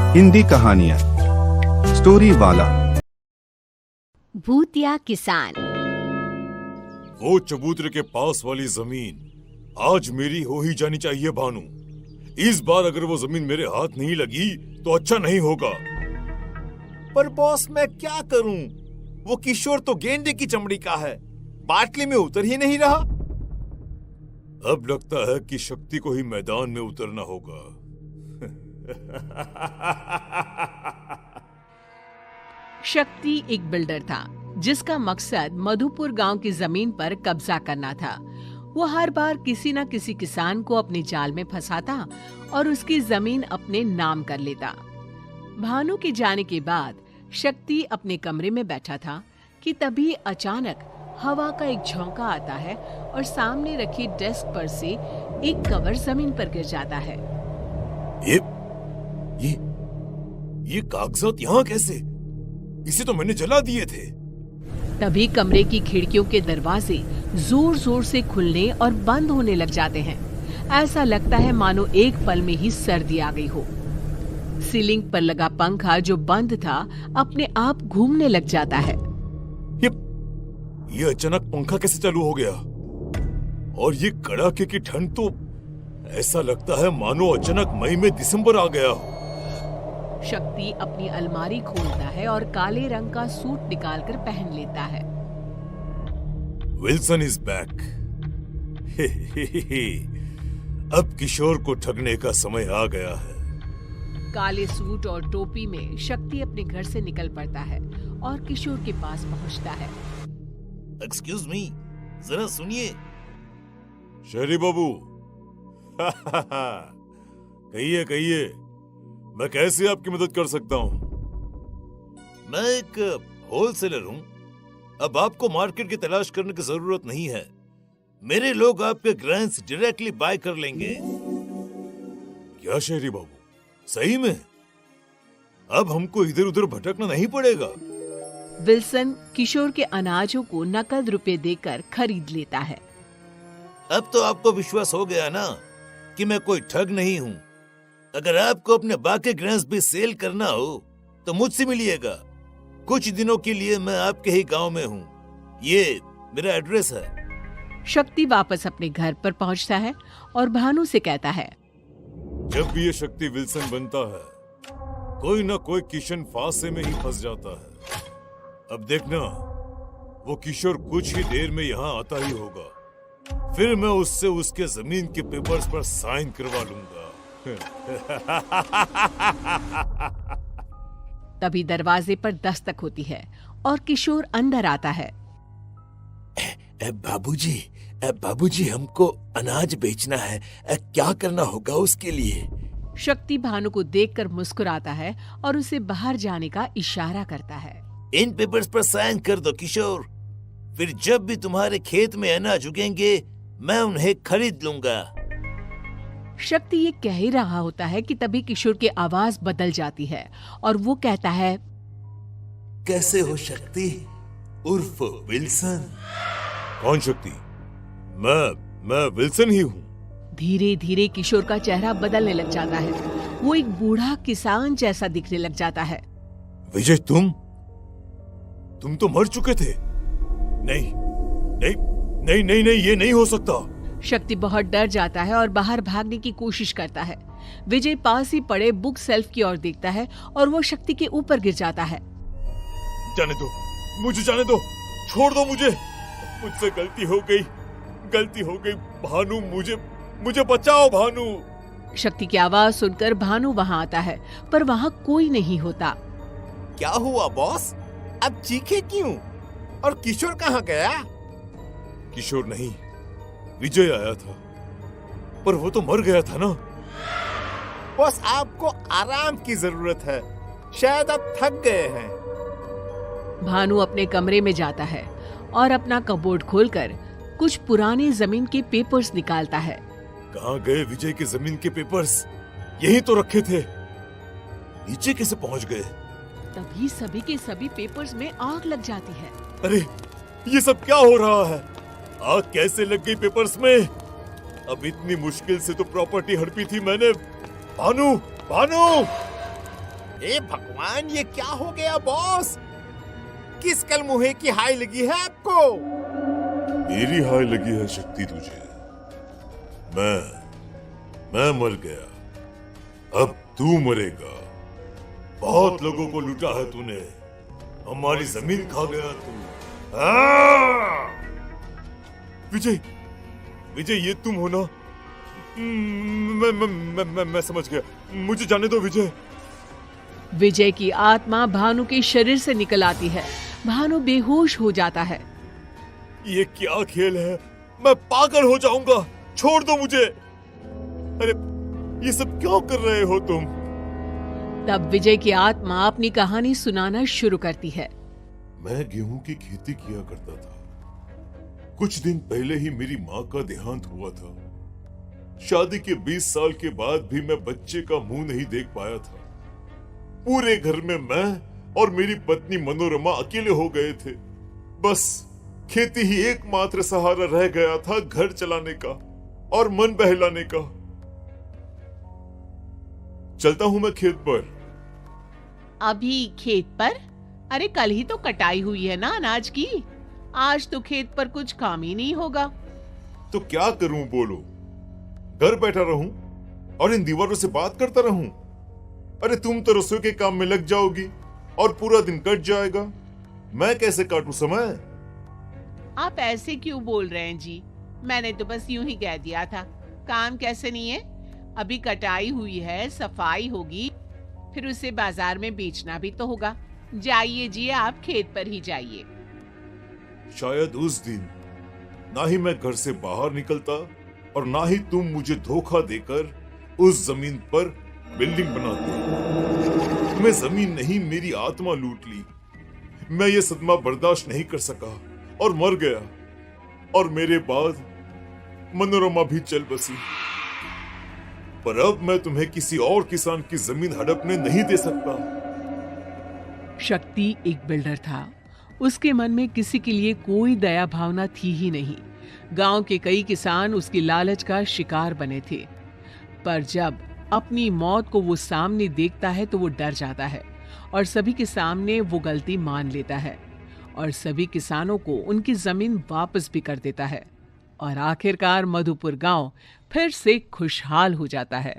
हिंदी कहानियाँ स्टोरी वाला। भूतिया किसान। वो चबूतरे के पास वाली जमीन आज मेरी हो ही जानी चाहिए भानु। इस बार अगर वो जमीन मेरे हाथ नहीं लगी तो अच्छा नहीं होगा। पर बॉस मैं क्या करूं? वो किशोर तो गेंडे की चमड़ी का है, बाटली में उतर ही नहीं रहा। अब लगता है कि शक्ति को ही मैदान में उतरना होगा। शक्ति एक बिल्डर था जिसका मकसद मधुपुर गांव की जमीन पर कब्जा करना था। वो हर बार किसी न किसी किसान को अपने जाल में फंसाता और उसकी जमीन अपने नाम कर लेता। भानु के जाने के बाद शक्ति अपने कमरे में बैठा था कि तभी अचानक हवा का एक झोंका आता है और सामने रखी डेस्क पर से एक कवर जमीन पर गिर जाता है। ये कागजात यहाँ कैसे? इसे तो मैंने जला दिए थे। तभी कमरे की खिड़कियों के दरवाजे जोर जोर से खुलने और बंद होने लग जाते हैं। ऐसा लगता है मानो एक पल में ही सर्दी आ गई हो। सीलिंग पर लगा पंखा जो बंद था अपने आप घूमने लग जाता है। ये अचानक पंखा कैसे चालू हो गया? और ये कड़ाके की ठंड तो ऐसा लगता है मानो अचानक मई में दिसंबर आ गया हो। शक्ति अपनी अलमारी खोलता है और काले रंग का सूट निकालकर पहन लेता है। Wilson is back. अब किशोर को ठगने का समय आ गया है। काले सूट और टोपी में शक्ति अपने घर से निकल पड़ता है और किशोर के पास पहुंचता है। एक्सक्यूज मी, जरा सुनिए। शहरी बाबू, कहिए, मैं कैसे आपकी मदद कर सकता हूँ? मैं एक होलसेलर हूँ। अब आपको मार्केट की तलाश करने की जरूरत नहीं है। मेरे लोग आपके ग्रेन्स डायरेक्टली बाय कर लेंगे। क्या शहरी बाबू, सही में? अब हमको इधर उधर भटकना नहीं पड़ेगा। विल्सन किशोर के अनाजों को नकद रुपए देकर खरीद लेता है। अब तो आपको विश्वास हो गया ना कि मैं कोई ठग नहीं हूँ। अगर आपको अपने बाकी ग्रेन्स भी सेल करना हो तो मुझसे मिलिएगा। कुछ दिनों के लिए मैं आपके ही गांव में हूँ। ये मेरा एड्रेस है। शक्ति वापस अपने घर पर पहुंचता है और भानु से कहता है, जब भी ये शक्ति विल्सन बनता है कोई ना कोई किशन फांसे में ही फंस जाता है। अब देखना, वो किशोर कुछ ही देर में यहाँ आता ही होगा। फिर मैं उससे उसके जमीन के पेपर्स पर साइन करवा लूंगा। तभी दरवाजे पर दस्तक होती है और किशोर अंदर आता है। बाबूजी हमको अनाज बेचना है। क्या करना होगा उसके लिए? शक्ति भानु को देखकर मुस्कुराता है और उसे बाहर जाने का इशारा करता है। इन पेपर्स पर साइन कर दो किशोर। फिर जब भी तुम्हारे खेत में अनाज उगेंगे मैं उन्हें खरीद लूंगा। शक्ति ये कह ही रहा होता है कि तभी किशोर की आवाज बदल जाती है और वो कहता है, कैसे हो शक्ति उर्फ विल्सन? कौन शक्ति? मैं विल्सन ही हूँ। धीरे धीरे किशोर का चेहरा बदलने लग जाता है। वो एक बूढ़ा किसान जैसा दिखने लग जाता है। विजय, तुम तो मर चुके थे। नहीं, ये नहीं हो सकता। शक्ति बहुत डर जाता है और बाहर भागने की कोशिश करता है। विजय पास ही पड़े बुक सेल्फ की ओर देखता है और वो शक्ति के ऊपर गिर जाता है। जाने दो, मुझे जाने दो, छोड़ दो मुझे। मुझसे गलती हो गई भानु, मुझे बचाओ भानु। शक्ति की आवाज सुनकर भानु वहाँ आता है पर वहाँ कोई नहीं होता। क्या हुआ बॉस? अब चीखे क्यों? और किशोर कहाँ गया? किशोर नहीं, विजय आया था, पर वो तो मर गया था ना। बॉस आपको आराम की जरूरत है, शायद आप थक गए हैं। भानु अपने कमरे में जाता है और अपना कबोर्ड खोलकर कुछ पुराने जमीन के पेपर्स निकालता है। कहाँ गए विजय के जमीन के पेपर्स? यहीं तो रखे थे। नीचे कैसे पहुँच गए? तभी सभी के सभी पेपर्स में आग लग जाती है। अरे ये सब क्या हो रहा है? आग कैसे लग गई पेपर्स में? अब इतनी मुश्किल से तो प्रॉपर्टी हड़पी थी मैंने। भानु, भानु! हे भगवान, ये क्या हो गया बॉस? किस कल मुहे की हाई लगी है आपको? मेरी हाय लगी है शक्ति तुझे। मैं मर गया, अब तू मरेगा। बहुत लोगों को लूटा है तूने, हमारी जमीन खा गया तू। विजय, विजय ये तुम हो ना? मैं समझ गया, मुझे जाने दो विजय। विजय की आत्मा भानु के शरीर से निकल आती है। भानु बेहोश हो जाता है। ये क्या खेल है? मैं पागल हो जाऊंगा, छोड़ दो मुझे। अरे ये सब क्यों कर रहे हो तुम? तब विजय की आत्मा अपनी कहानी सुनाना शुरू करती है। मैं गेहूं की खेती किया करता था। कुछ दिन पहले ही मेरी माँ का देहांत हुआ था। शादी के 20 साल के बाद भी मैं बच्चे का मुंह नहीं देख पाया था। पूरे घर में मैं और मेरी पत्नी मनोरमा अकेले हो गए थे। बस खेती ही एकमात्र सहारा रह गया था घर चलाने का और मन बहलाने का। चलता हूं मैं खेत पर। अभी खेत पर? अरे कल ही तो कटाई हुई है ना अनाज की। आज तो खेत पर कुछ काम ही नहीं होगा। तो क्या करूं बोलो? घर बैठा रहूं और इन दीवारों से बात करता रहूं? अरे तुम तो रसोई के काम में लग जाओगी और पूरा दिन कट जाएगा। मैं कैसे काटूं समय? आप ऐसे क्यों बोल रहे हैं जी? मैंने तो बस यूं ही कह दिया था। काम कैसे नहीं है? अभी कटाई हुई है, सफाई होगी, फिर उसे बाजार में बेचना भी तो होगा। जाइए जी, आप खेत पर ही जाइए। शायद उस दिन ना ही मैं घर से बाहर निकलता और ना ही तुम मुझे धोखा देकर उस जमीन पर बिल्डिंग बनाती। तुम्हें जमीन नहीं मेरी आत्मा लूट ली। मैं ये सदमा बर्दाश्त नहीं कर सका और मर गया। और मेरे बाद मनोरमा भी चल बसी। पर अब मैं तुम्हें किसी और किसान की जमीन हड़पने नहीं दे सकता। शक्ति एक बिल्डर था। उसके मन में किसी के लिए कोई दया भावना थी ही नहीं। गांव के कई किसान उसकी लालच का शिकार बने थे। पर जब अपनी मौत को वो सामने देखता है तो वो डर जाता है और सभी के सामने वो गलती मान लेता है और सभी किसानों को उनकी जमीन वापस भी कर देता है। और आखिरकार मधुपुर गांव फिर से खुशहाल हो जाता है।